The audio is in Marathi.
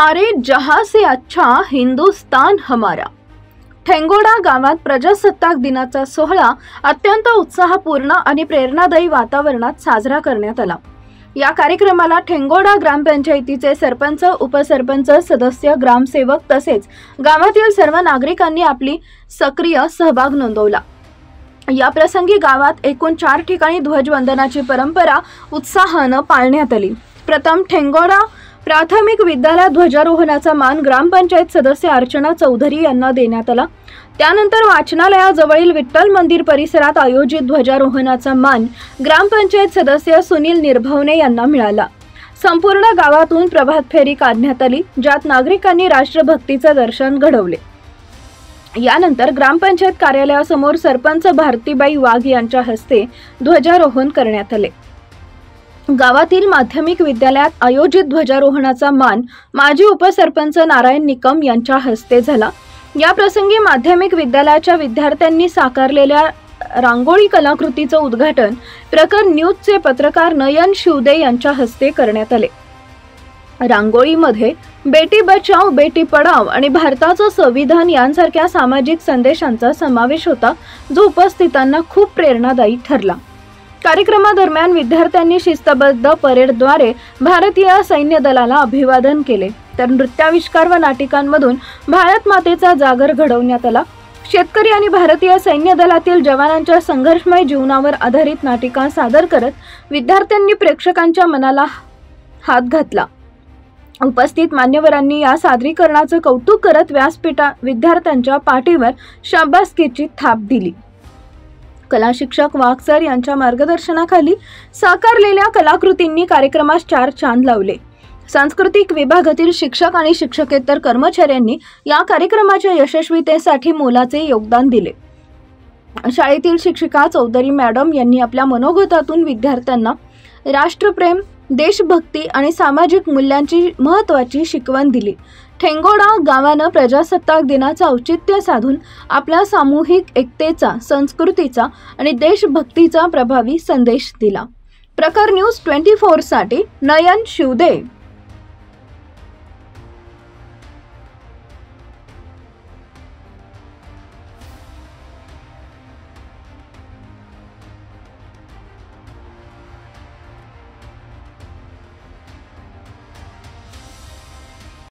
सारे जहां से अच्छा हिंदुस्तान हमारा। ठेंगोडा गावात प्रजासत्ताक दिनाचा सोहळा अत्यंत उत्साहपूर्ण आणि प्रेरणादायी वातावरणात साजरा करण्यात आला। या कार्यक्रमाला ठेंगोडा ग्रामपंचायतीचे सरपंच, उपसरपंच, सदस्य, ग्रामसेवक तसेच गावातील सर्व नागरिकांनी आपली सक्रिय सहभाग नोंदवला। या प्रसंगी गावात एकूण 4 ठिकाणी ध्वजवंदनाची परंपरा उत्साहाने पाळण्यात आली। प्रथम ठेंगोडा प्राथमिक विद्यालयात ध्वजारोहणाचा मान ग्रामपंचायत सदस्य अर्चना चौधरी यांना देण्यात आला। त्यानंतर वाचनालयाजवळील विठ्ठल मंदिर परिसरात आयोजित ध्वजारोहणाचा मान ग्रामपंचायत सदस्य सुनील निर्भवने यांना मिळाला। संपूर्ण गावातून प्रभात फेरी काढण्यात आली, ज्यात नागरिकांनी राष्ट्रभक्तीचे दर्शन घडवले। यानंतर ग्रामपंचायत कार्यालयासमोर सरपंच भारतीबाई वाघ यांच्या हस्ते ध्वजारोहण करण्यात आले। गावातील माध्यमिक विद्यालयात आयोजित ध्वजारोहणाचा मान माजी उपसरपंच नारायण निकम यांच्या हस्ते झाला। या प्रसंगी माध्यमिक विद्यालयाच्या विद्यार्थ्यांनी साकारलेल्या रांगोळी कलाकृतीचे उद्घाटन प्रखर न्यूजचे पत्रकार नयन शिवदे यांच्या हस्ते करण्यात आले। रांगोळीमध्ये बेटी बचाओ बेटी पढाओ आणि भारताचे संविधान यांसारख्या सामाजिक संदेशांचा समावेश होता, जो उपस्थितांना खूप प्रेरणादायी ठरला। कार्यक्रमादरम्यान विद्यार्थ्यांनी शिस्तबद्ध परेडद्वारे भारतीय सैन्य दलाला अभिवादन केले, तर नृत्याविष्कार व नाटिकांमधून भारत मातेचा जागर घडवण्यात आला। शेतकरी आणि भारतीय सैन्य दलातील जवानांच्या संघर्षमय जीवनावर आधारित नाटिका सादर करत विद्यार्थ्यांनी प्रेक्षकांच्या मनाला हात घातला। उपस्थित मान्यवरांनी या सादरीकरणाचे कौतुक करत विद्यार्थ्यांच्या पाठीवर शाबासकीची थाप दिली। कला शिक्षक वाघ सर यांच्या मार्गदर्शनाखाली साकारलेल्या कलाकृतींनी कार्यक्रमास 4 चांद लावले। सांस्कृतिक विभागातील शिक्षक आणि शिक्षकेतर कर्मचाऱ्यांनी या कार्यक्रमाच्या यशस्वीतेसाठी मोलाचे योगदान दिले। शाळेतील शिक्षिका चौधरी मॅडम यांनी आपल्या मनोगतातून विद्यार्थ्यांना राष्ट्रप्रेम, देशभक्ती आणि सामाजिक मूल्यांची महत्त्वाची शिकवण दिली। ठेंगोडा गावाने प्रजासत्ताक दिनाचे औचित्य साधून आपल्या सामूहिक एकतेचा, संस्कृतीचा आणि देशभक्तीचा प्रभावी संदेश दिला। प्रखर न्यूज 24 साठी नयन शिवदे।